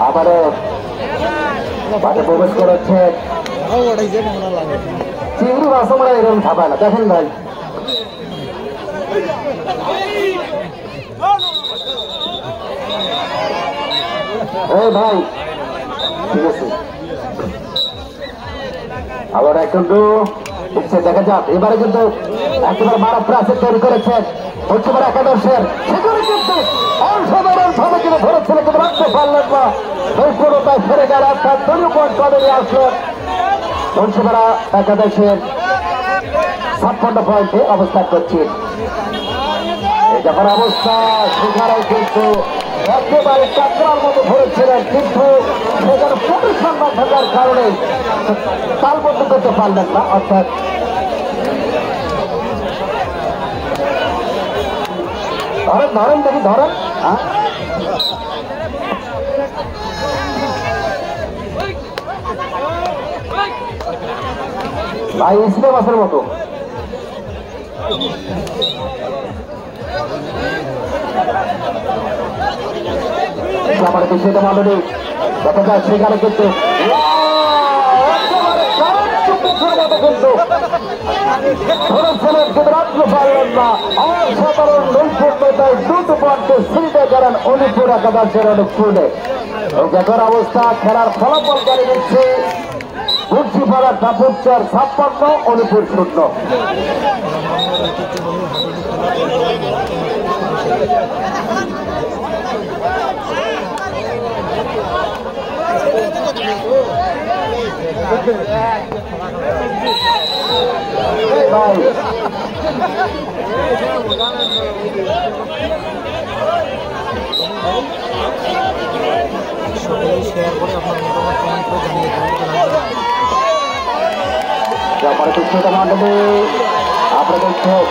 আবারও মাঠে প্রবেশ করেছে চিংড়ি মাছ। আমরা এরকম খাবে না, দেখেন ভাই। এই ভাই ঠিক আছে, আবার কিন্তু দেখা যাক। এবারে কিন্তু একেবারে মারাত্মক আছে তৈরি করেছেন হচ্ছে একাদশের, সেখানে কিন্তু অসাধারণ ভাবে কিন্তু ধরেছিল, কিন্তু রাখতে পারলেন না। এই পুরোটাই ফেরে গেল, অর্থাৎ দলীয় পয়েন্ট করে নিয়ে আসলেন মুন্সিপাড়া একাদশের 56 পয়েন্টে অবস্থান করছে। এই যখন অবস্থা সেখানে কিন্তু একেবারে কাকড়ার মতো ধরেছিলেন, কিন্তু সেখানে পরিশ্রম না থাকার কারণে তালবদ্ধ করতে পারলেন না। অর্থাৎ ধরেন ধরেন দেখি ধরেন, ভাই ইসলে মাসের মতো আমার বিষয়টা মাননীয় দেখা যায়। সেখানে কিন্তু ধরেছিলেন, কিন্তু রাখতে পারলেন না। অসাধারণ নৈপুণ্যতায় দ্রুত পয়েন্টে সিলতে গেলেন অলিপুর একাদশের অনুকূলে। যখন অবস্থা খেলার ফলাফল জানিয়ে দিচ্ছে মুন্সিপাড়া ঠাকুরচার 56, অলিপুর 0। ভাই শেয়ার করে আপনার মতামত কমেন্ট করে জানিয়ে আপনারা দেখছেন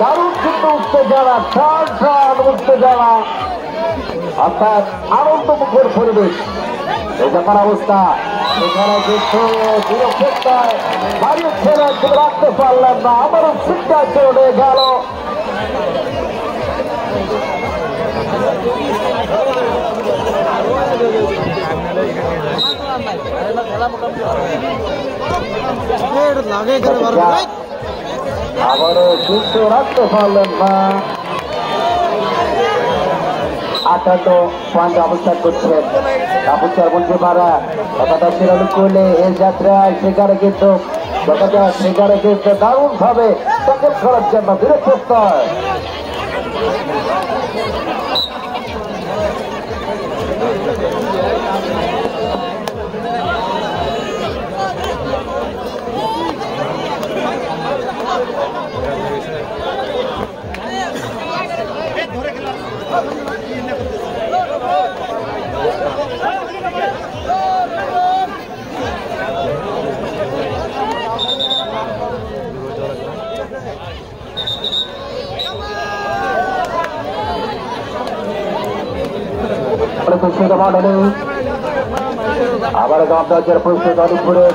দারুণ কিন্তু উত্তেজনা, টান উত্তেজনা, অর্থাৎ আনন্দমুখর পরিবেশ। এই যখন অবস্থা সেখানে কিন্তু নিরপেক্ষায় বাড়ির ছেলে কিন্তু রাখতে পারলেন না। আমারও চিন্তা চলে গেল। আবারও কিন্তু রাখতে পারলেন না। 58 পয়েন্ট অবস্থান করছেন কাপুচার মুন্সিপাড়া একাদশের অনুকূলে এই যাত্রায়। সেখানে কিন্তু দেখা যায় সেখানে কিন্তু দারুণ ভাবে ট্যাকেল করার জন্য বিরক্ত হয়। আবার গামদাজের প্রস্তুত অলিপুরের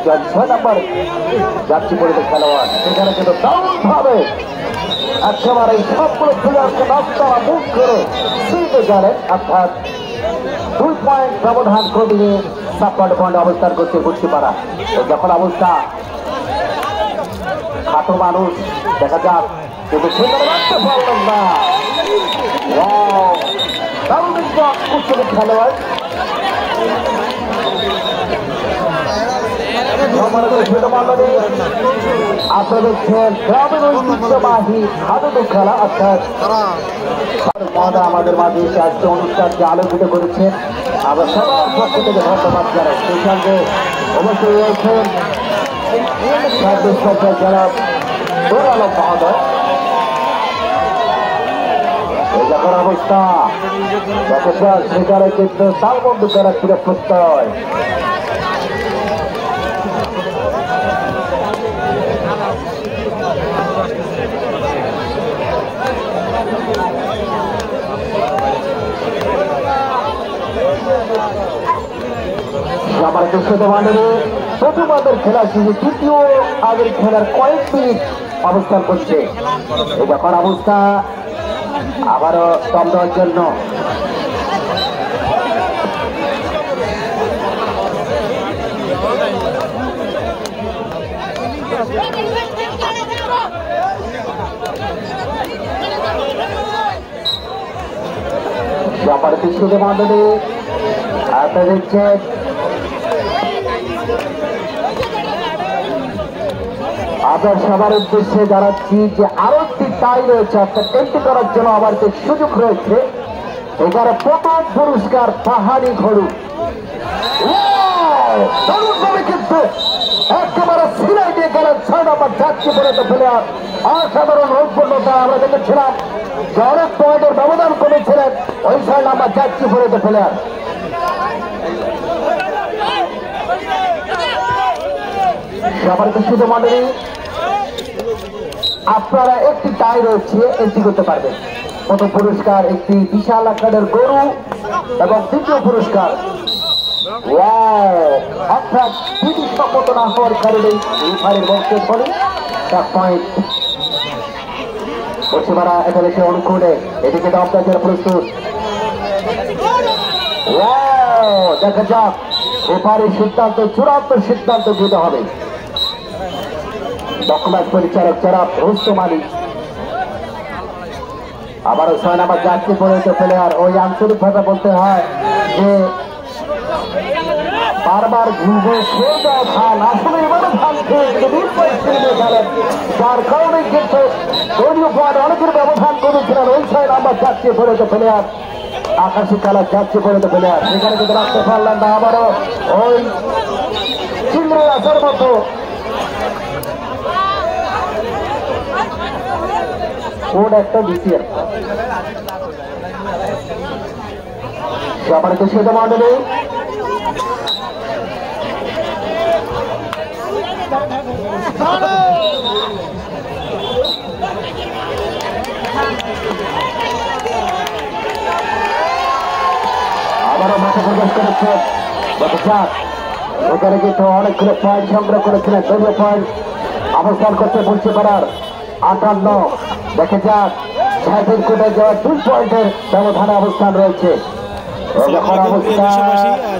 6 নম্বর যাত্রী পরিবেশ খেলোয়াড়। সেখানে কিন্তু দারুণ ভাবে একেবারে সবগুলো প্লেয়ারকে রাস্তারা মুখ করে ফিরতে গেলেন। অর্থাৎ 2 পয়েন্ট ব্যবধান কমিয়ে 56 পয়েন্ট অবস্থান করছে মুন্সিপাড়া। যখন অবস্থা খাটো মানুষ দেখা যাক, কিন্তু সেখানে রাখতে পারলেন না। দারুণ উচ্চমিক খেলোয়াড়। আপনারা দেখছেন গ্রামের ঐতিহ্যবাহী হাডুডু খেলা, অর্থাৎ আমাদের মাঝে এসে আজকে অনুষ্ঠানকে আলোকিত করেছে। আমরা সবার পক্ষ থেকে ধন্যবাদ জানাই। সেই সঙ্গে অবশ্যই রয়েছেন যারা আলম মহোদয়। যখন অবস্থা সেখানে কিন্তু তালবন্ধ করার ফিরে প্রত্যয়। আমার দুঃখিত মাননীয় প্রথম আমাদের খেলা শেষে দ্বিতীয় আগের খেলার কয়েক মিনিট অবস্থান করছে। যখন অবস্থা আবারও দম দেওয়ার জন্য সম্মানিত সুধী মন্ডলী, আপনারা দেখছেন আপনার সবার উদ্দেশ্যে জানাচ্ছি যে আরো একটি টাই রয়েছে, অর্থাৎ এন্ট্রি করার জন্য আবার যে সুযোগ রয়েছে। এখানে প্রথম পুরস্কার পাহাড়ি ঘড়ু, কিন্তু একেবারে সিলাই দিয়ে গেলেন 6 নম্বর যাত্রী পরিণত প্লেয়ার। অসাধারণ রূপপূর্ণতা আমরা দেখেছিলাম যে অনেক পয়েন্টের ব্যবধান করেছিলেন ওই 6 নম্বর যাত্রী পরিণত প্লেয়ার। সবার সুধী মন্ডলী, আপনারা একটি টাই রয়েছে, এন্ট্রি করতে পারবেন। প্রথম পুরস্কার একটি বিশাল আকারের গরু এবং দ্বিতীয় পুরস্কার অর্থাৎ সম্মত না হওয়ার কারণে এই ফারের বক্তব্য ফলে 1 পয়েন্ট। পশ্চিমারা এখানে সে অনুকূলে এদিকে দমদার জন্য প্রস্তুত। দেখা যাক এবারের সিদ্ধান্ত চূড়ান্ত সিদ্ধান্ত দিতে হবে। ডকুমেন্ট পরিচালক জনাব রুস্তম আলী, আবারও 6 নম্বর যাত্রী পরিণত প্লেয়ার। ওই আঞ্চলিক ভাষা বলতে হয় যে বারবার ঘুরবে খেয়ে দেওয়া ধান, আসলে এবারে ধান খেয়ে খেলেন, যার কারণে কিন্তু দলীয় পয়েন্ট অনেকের ব্যবধান করেছিলেন ওই 6 নম্বর যাত্রী পরিণত প্লেয়ার, আকাশি কালার যাত্রী পরিণত প্লেয়ার। সেখানে কিন্তু রাখতে পারলেন না, আবারও ওই চিংড়ি আসার মতো কোন একটা দ্বিতীয় সম্মানিত সুধী মন্ডলী, আবারও মাঠে প্রবেশ করেছে। ওখানে কিন্তু অনেকগুলো পয়েন্ট সংগ্রহ করেছিলেন, দলীয় পয়েন্ট অবস্থান করতে বলছে পারার 58। দেখে যাক ছাদের কোটে যাওয়ার 2 পয়েন্টের ব্যবধানে অবস্থান রয়েছে।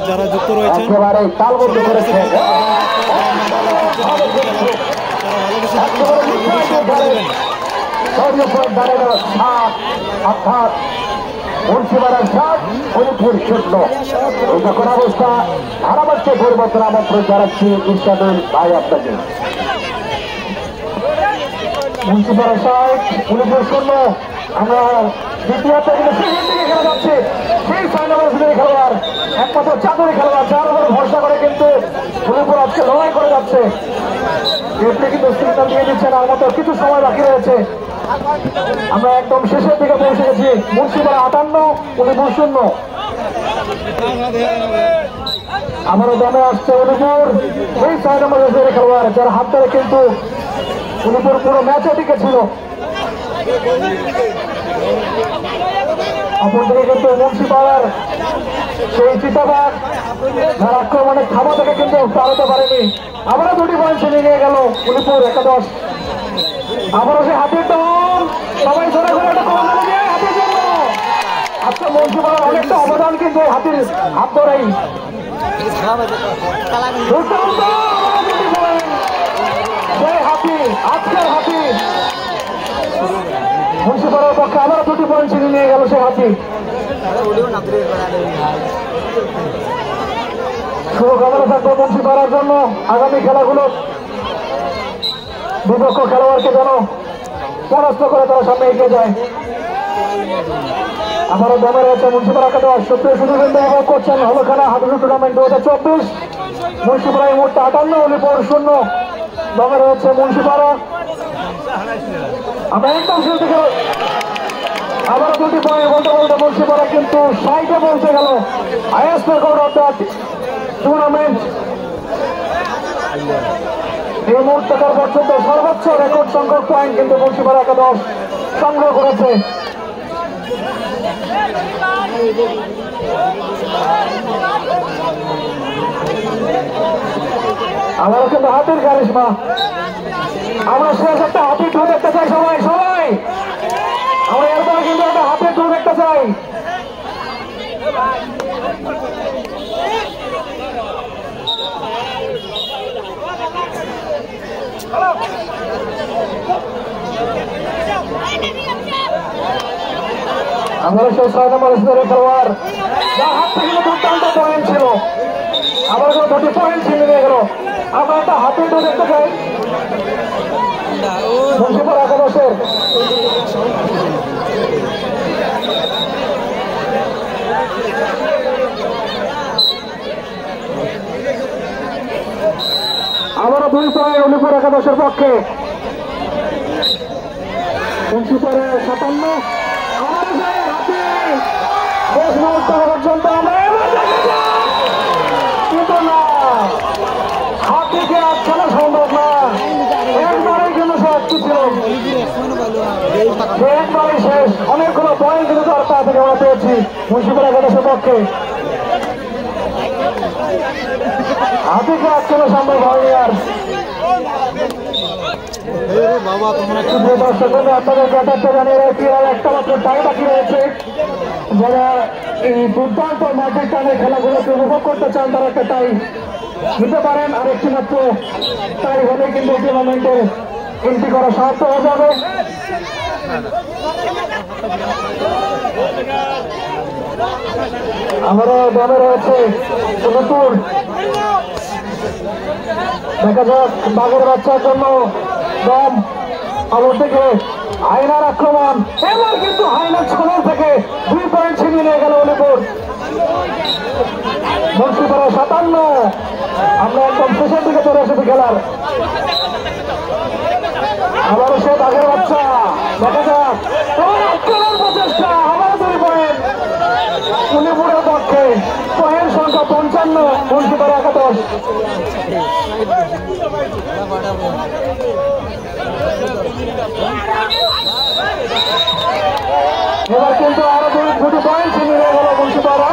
যারা যুক্ত রয়েছেন একেবারে তালবদ্ধ করেছে। অর্থাৎ মুন্সিপাড়ার 7 ফরিদপুর 0। এই যখন অবস্থা ধারাবাহিক পরিবর্তন আমন্ত্রণ জানাচ্ছি ইরশাদুল ভাই আপনাকে। মুন্সিপাড়া 7 ফরিদপুর 0। আমরা দ্বিতীয় খেলা যাচ্ছে সেই 6 নম্বর খেলোয়াড়, একমাত্র চাঁদুরি খেলোয়াড়, যার উপরে ভরসা করে কিন্তু ফরিদপুর আজকে লড়াই করে যাচ্ছে। এটি কিন্তু সিগন্যাল দিয়ে দিচ্ছেন, আর মতো কিছু সময় বাকি রয়েছে। আমরা একদম শেষের দিকে পৌঁছে গেছি। মুন্সিপাড়া 58, ফরিদপুর 0। আমারও দমে আসছে ফরিদপুর এই 6 নম্বর খেলোয়াড়, যার হাত ধরে কিন্তু ফরিদপুর পুরো ম্যাচে টিকে ছিল। অপরদিকে কিন্তু মুন্সিপাড়ার সেই চিতাবাঘ যার আক্রমণের থামা থেকে কিন্তু পালাতে পারেনি। আবারও 2টি পয়েন্ট নিয়ে গেল ফরিদপুর 11। আবারও সে হাতের দম, সবাই ধরে ধরে একটা কম দিয়ে হাতের জন্য। আজকে মুন্সিপাড়ার অনেকটা অবদান কিন্তু হাতের হাত ধরেই। হাতি আজকের হাতি মুন্সিপাড়ার পক্ষে আবারও 2টি পয়েন্ট নিয়ে গেল সে হাতি। শুভকামনা থাকবে মুন্সিপাড়ার জন্য আগামী খেলাগুলো বিপক্ষ খেলোয়াড়কে যেন পরাস্ত করে তারা সামনে এগিয়ে যায়। আবারও দমে রয়েছে মুন্সিপাড়াকে দেওয়ার সত্যি সুযোগ ব্যবহার করছেন হলখানা হাতুড়ি টুর্নামেন্ট 2024। মুন্সিপাড়া এই মুহূর্তে 58, ফরিদপুর 0। দমে রয়েছে মুন্সিপাড়া। আমরা একদম শুরু থেকে আবারও 2টি পয়েন্ট বলতে বলতে মুন্সিপাড়া কিন্তু 60-এ পৌঁছে গেল। Highest record of the tournament এই মুহূর্তকার পর্যন্ত সর্বোচ্চ রেকর্ড সংখ্যক পয়েন্ট কিন্তু মুন্সিপাড়া 11 সংগ্রহ করেছে। আমারও কিন্তু হাতের কারিশমা, আমরা শেষ একটা হাতি ঢু দেখতে চাই সবাই। আমরা এরপরে কিন্তু আমরা সেই 6 নম্বর স্তরের খেলোয়াড় যার হাত থেকে দুর্দান্ত পয়েন্ট ছিল, আবার কোনো 2টি পয়েন্ট ছিনে নিয়ে গেল। আমরা একটা হাতে দেখতে চাই মুন্সিপাড়া একাদশের। আবারও 2 পয়েন্ট উলিপুর একাদশের পক্ষে। মুন্সিপাড়া 57 পর্যন্ত কিন্তু না, হাতিকে আর খেলা সম্ভব না। একবারের জন্য সে আটকে ছিল, একবারই শেষ। অনেকগুলো পয়েন্ট কিন্তু তার পা থেকে আমরা পেয়েছি মুন্সিপাড়া একাদশের পক্ষে। হাতিকে আটকানো সম্ভব হয়নি আর। একটা মাত্র টাই বাকি রয়েছে। যারা এই দুর্দান্ত মাঠের টানে খেলাগুলোকে উপভোগ করতে চান তারা একটা টাই নিতে পারেন। আর একটি মাত্র টাই হলে কিন্তু এই টুর্নামেন্টে এন্ট্রি করা সমাপ্ত হয়ে যাবে। আমারও দমে রয়েছে নতুন, দেখা যাক বাঘের বাচ্চার জন্য দম। আমার থেকে হাইনার আক্রমণ, এবার কিন্তু হাইনার ছড়ার থেকে 2 পয়েন্ট ছিনিয়ে নিয়ে গেল উলিপুর। মুন্সিপাড়া 57। আমরা একদম শেষের দিকে চলে এসেছি খেলার। আবারও সে বাঘের বাচ্চা, দেখা যাক আক্রমণ প্রচেষ্টা, আবার 2 পয়েন্ট উলিপুরের পক্ষে। পয়েন্ট সংখ্যা 55 মুন্সিপাড়া একাদশ। এবার কিন্তু আরো 2 পয়েন্ট ছিনিয়ে নিয়ে গেল মুন্সিপাড়া।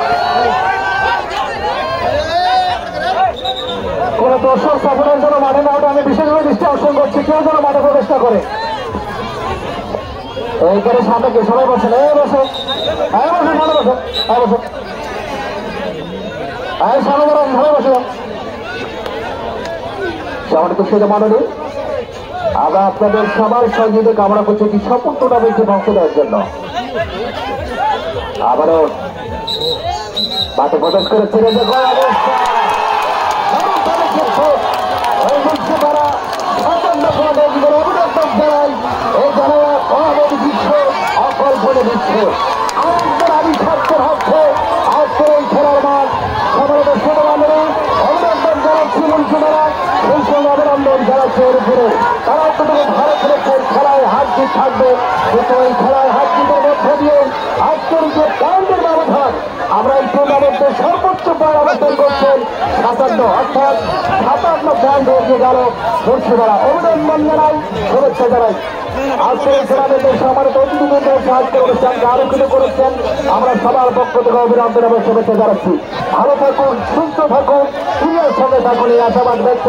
কোন দর্শক সাপোর্টের জন্য মাঠে না ওঠে আমি বিশেষভাবে দৃষ্টি আকর্ষণ করছি, কেউ যেন মাঠে প্রবেশটা করে। এইখানে সামনে কে সবাই বসেন, এই বসে, এই বসে, সামনে বসে, এই বসে, এই সামনে বসে, সবাই বসে। সম্মানিত সেটা মাননীয়, আমরা আপনাদের সবার সহযোগিতা কামনা করছি কি সম্পূর্ণ টুর্নামেন্টে অংশ দেওয়ার জন্য। আবারও মাঠে প্রবেশ করেছে অকল্পনে দিচ্ছে। আরেকবার আবিষ্কার হচ্ছে আজকের এই খেলার মাঠ। সমাজের ছোটবান্ধবরা অভিনন্দন জানাচ্ছি মুন্সিপাড়া, সেই সঙ্গে অভিনন্দন জানাচ্ছে এর উপরে। তারা অত্যন্ত ভালো খেলেছেন, খেলায় হাত জিত থাকবে, কিন্তু এই খেলায় হাত জিতের মধ্যে দিয়ে আজকের যে পয়েন্টের ব্যবধান, আমরা এই টুর্নামেন্টের সর্বোচ্চ পয়েন্ট অবস্থান করছেন 57, অর্থাৎ 57 পয়েন্ট এগিয়ে গেল মুন্সিপাড়া। অভিনন্দন জানাই, শুভেচ্ছা জানাই। আজকে এই টুর্নামেন্টের সম্মানিত অতিথিদের সাহায্য অনুষ্ঠানকে আলোকিত করেছেন, আমরা সবার পক্ষ থেকে অভিনন্দন এবং শুভেচ্ছা জানাচ্ছি। ভালো থাকুন, সুস্থ থাকুন, প্রিয়ের সঙ্গে থাকুন, এই আশাবাদ ব্যক্ত